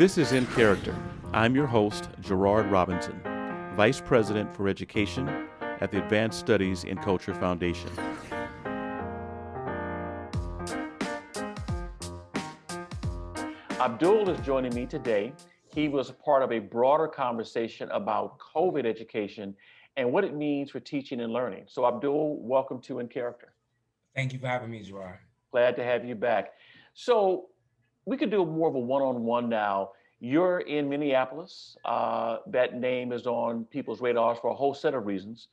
This is In Character. I'm your host, Gerard Robinson, Vice President for Education at the Advanced Studies in Culture Foundation. Abdul is joining me today. He was a part of a broader conversation about COVID education and what it means for teaching and learning. So Abdul, welcome to In Character. Thank you for having me, Gerard. Glad to have you back. So we could do more of a one-on-one now. You're in Minneapolis. That name is on people's radars for a whole set of reasons,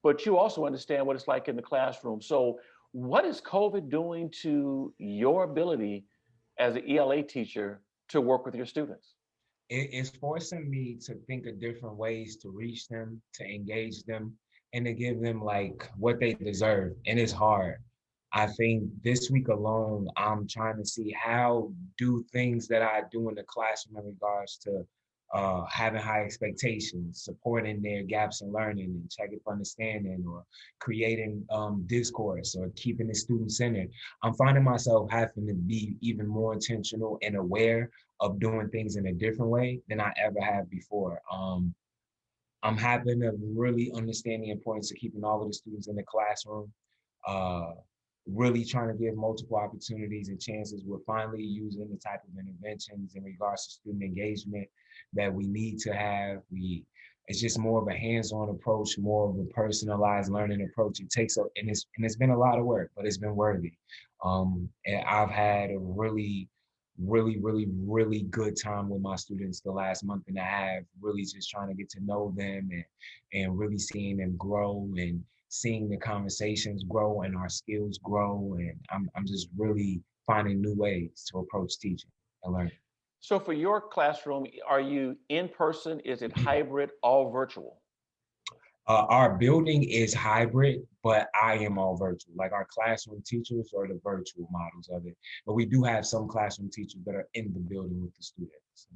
but you also understand what it's like in the classroom. So what is COVID doing to your ability as an ELA teacher to work with your students? It's forcing me to think of different ways to reach them, to engage them, and to give them like what they deserve. And it's hard. I think this week alone, I'm trying to see how do things that I do in the classroom in regards to having high expectations, supporting their gaps in learning and checking for understanding, or creating discourse, or keeping the student centered. I'm finding myself having to be even more intentional and aware of doing things in a different way than I ever have before. I'm having to really understand the importance of keeping all of the students in the classroom, uh, really trying to give multiple opportunities and chances. We're finally using the type of interventions in regards to student engagement that we need to have. It's just more of a hands-on approach, more of a personalized learning approach. It takes and it's been a lot of work, but it's been worthy. And I've had a really good time with my students the last month and a half, really just trying to get to know them and really seeing them grow and seeing the conversations grow and our skills grow. And I'm just really finding new ways to approach teaching and learning. So for your classroom, are you in person? Is it hybrid, all virtual? Our building is hybrid, but I am all virtual. Like our classroom teachers are the virtual models of it. But we do have some classroom teachers that are in the building with the students.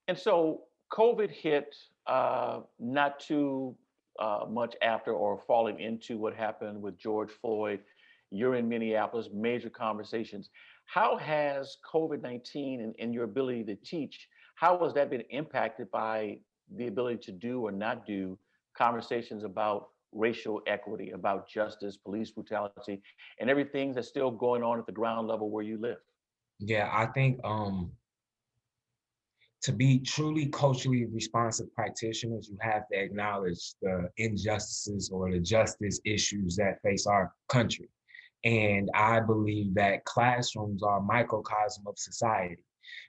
And so COVID hit not too much after or falling into what happened with George Floyd. You're in Minneapolis, major conversations. How has COVID-19 and your ability to teach, how has that been impacted by the ability to do or not do conversations about racial equity, about justice, police brutality, and everything that's still going on at the ground level where you live? Yeah, I think to be truly culturally responsive practitioners, you have to acknowledge the injustices or the justice issues that face our country. And I believe that classrooms are a microcosm of society.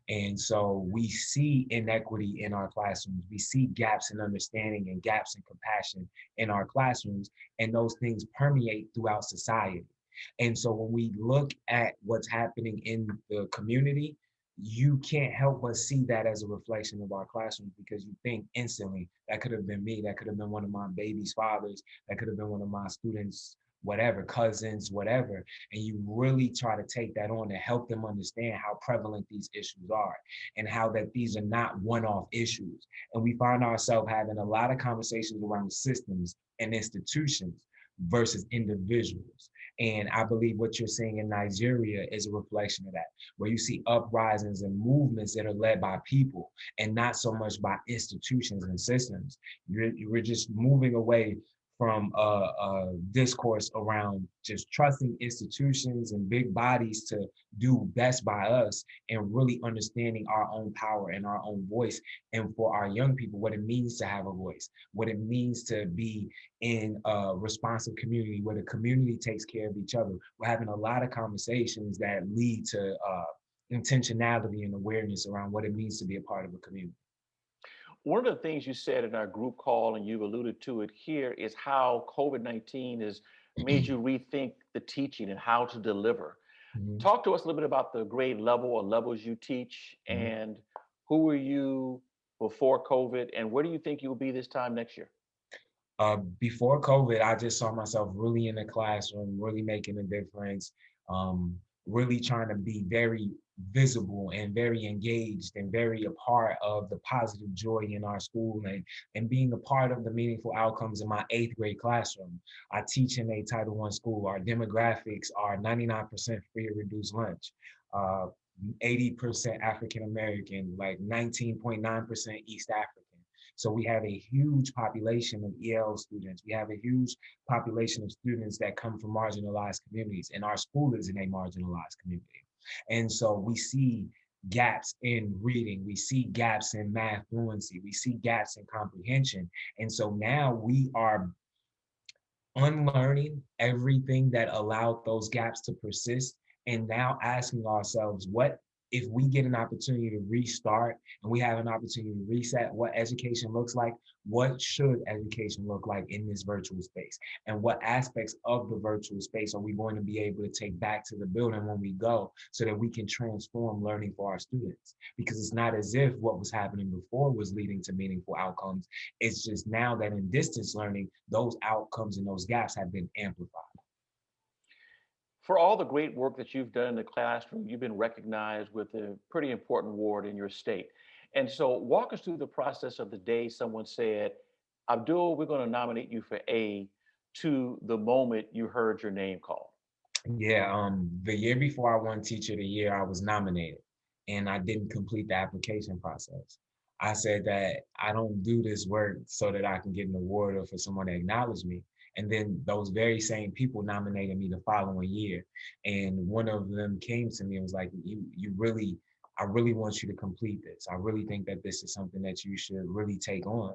And so we see inequity in our classrooms. We see gaps in understanding and gaps in compassion in our classrooms, and those things permeate throughout society. And so when we look at what's happening in the community, you can't help but see that as a reflection of our classrooms, because you think instantly that could have been me, that could have been one of my baby's fathers, that could have been one of my students, whatever, cousins, whatever. And you really try to take that on and help them understand how prevalent these issues are and how that these are not one-off issues. And we find ourselves having a lot of conversations around systems and institutions versus individuals. And I believe what you're seeing in Nigeria is a reflection of that, where you see uprisings and movements that are led by people and not so much by institutions and systems. We're just moving away from a discourse around just trusting institutions and big bodies to do best by us, and really understanding our own power and our own voice. And for our young people, what it means to have a voice, what it means to be in a responsive community where the community takes care of each other. We're having a lot of conversations that lead to intentionality and awareness around what it means to be a part of a community. One of the things you said in our group call, and you've alluded to it here, is how COVID-19 has made you rethink the teaching and how to deliver. Mhm. Talk to us a little bit about the grade level or levels you teach, Mhm. and who were you before COVID, and where do you think you'll be this time next year? Before COVID, I just saw myself really in the classroom, really making a difference, really trying to be very visible and very engaged and very a part of the positive joy in our school, and being a part of the meaningful outcomes in my 8th grade classroom. I teach in a Title I school. Our demographics are 99% free or reduced lunch. 80% African American, like 19.9% East African. So we have a huge population of EL students. We have a huge population of students that come from marginalized communities, and our school is in a marginalized community. And so we see gaps in reading, we see gaps in math fluency, we see gaps in comprehension. And so now we are unlearning everything that allowed those gaps to persist, and now asking ourselves, what if we get an opportunity to restart and we have an opportunity to reset what education looks like? What should education look like in this virtual space? And what aspects of the virtual space are we going to be able to take back to the building when we go, so that we can transform learning for our students? Because it's not as if what was happening before was leading to meaningful outcomes. It's just now that in distance learning, those outcomes and those gaps have been amplified. For all the great work that you've done in the classroom, you've been recognized with a pretty important award in your state. And so, walk us through the process of the day someone said, Abdul, we're going to nominate you for A, to the moment you heard your name called. Yeah, the year before I won Teacher of the Year, I was nominated and I didn't complete the application process. I said that I don't do this work so that I can get an award or for someone to acknowledge me. And then those very same people nominated me the following year. And one of them came to me and was like, you really, I really want you to complete this. I really think that this is something that you should really take on.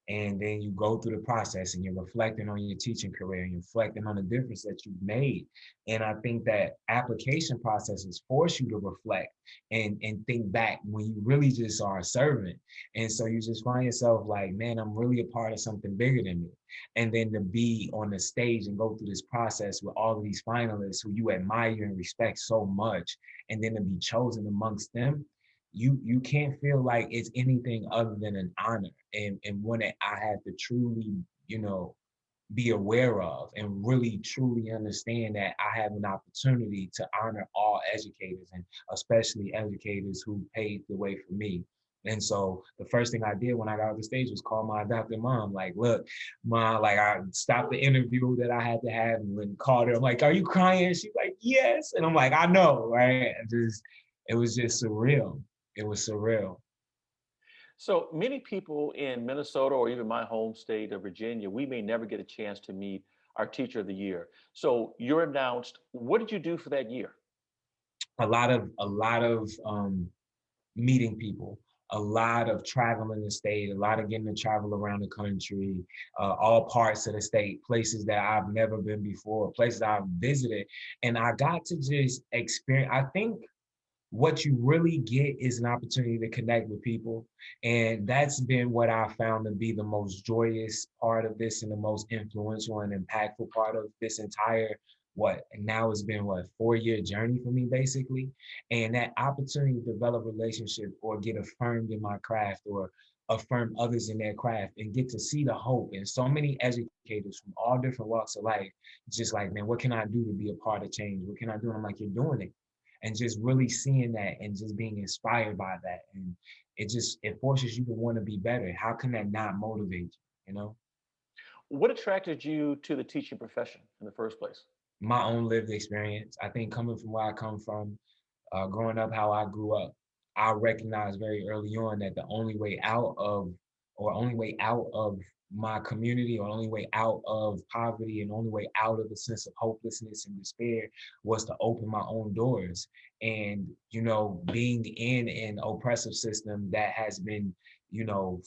And then you go through the process and you're reflecting on your teaching career and you're reflecting on the difference that you've made. And I think that application processes force you to reflect and think back when you really just are a servant. And so you just find yourself like, man, I'm really a part of something bigger than me. And then to be on the stage and go through this process with all of these finalists who you admire and respect so much, and then to be chosen amongst them, you can't feel like it's anything other than an honor, and one that I had to truly, you know, be aware of and really truly understand that I have an opportunity to honor all educators, and especially educators who paved the way for me. And so the first thing I did when I got off the stage was call my adopted mom. Like, look, mom, like I stopped the interview that I had to have and when called her, I'm like, are you crying? She's like, yes. And I'm like, I know, right? And just, it was just surreal. It was surreal. So many people in Minnesota or even my home state of Virginia, we may never get a chance to meet our teacher of the year. So you're announced. What did you do for that year? A lot of meeting people, a lot of traveling the state, a lot of getting to travel around the country, all parts of the state, places that I've never been before, places I've visited. And I got to just experience, I think what you really get is an opportunity to connect with people. And that's been what I found to be the most joyous part of this and the most influential and impactful part of this entire, what, and now it's been what, 4-year journey for me basically. And that opportunity to develop relationship or get affirmed in my craft or affirm others in their craft and get to see the hope in so many educators from all different walks of life. Just like, man, what can I do to be a part of change? What can I do? And I'm like, you're doing it, and just really seeing that and just being inspired by that. And it forces you to want to be better. How can that not motivate you, you know? What attracted you to the teaching profession in the first place? My own lived experience. I think coming from where I come from, growing up how I grew up, I recognized very early on that the only way out of, or only way out of my community, or only way out of poverty, and only way out of a sense of hopelessness and despair was to open my own doors. And, you know, being in an oppressive system that has been, you know,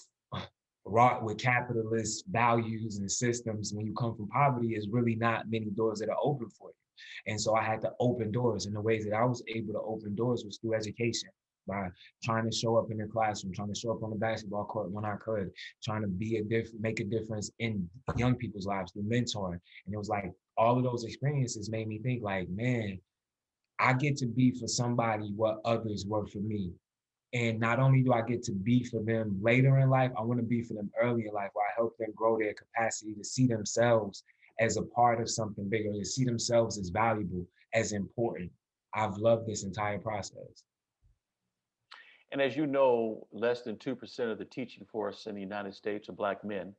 wrought with capitalist values and systems, when you come from poverty, is really not many doors that are open for you. And so I had to open doors, and the ways that I was able to open doors was through education, by trying to show up in the classroom, trying to show up on the basketball court when I could, trying to make a difference in young people's lives through mentoring. And it was like all of those experiences made me think like, man, I get to be for somebody what others were for me. And not only do I get to be for them later in life, I want to be for them early in life, where I help them grow their capacity to see themselves as a part of something bigger, to see themselves as valuable, as important. I've loved this entire process. And as you know, less than 2% of the teaching force in the United States are Black men.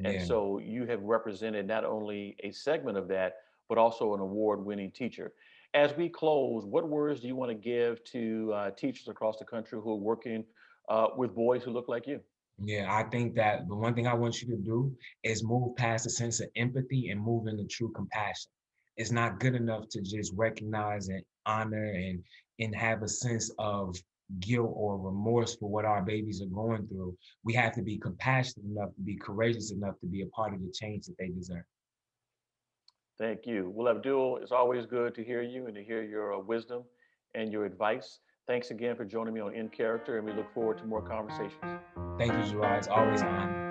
And Yeah, so you have represented not only a segment of that, but also an award winning teacher. As we close, what words do you want to give to teachers across the country who are working with boys who look like you? Yeah, I think that the one thing I want you to do is move past a sense of empathy and move into true compassion. It's not good enough to just recognize and honor and have a sense of guilt or remorse for what our babies are going through. We have to be compassionate enough to be courageous enough to be a part of the change that they deserve. Thank you. Well, Abdul, it's always good to hear you and to hear your wisdom and your advice. Thanks again for joining me on In Character, and we look forward to more conversations. Thank you, Gerard. It's always an honor.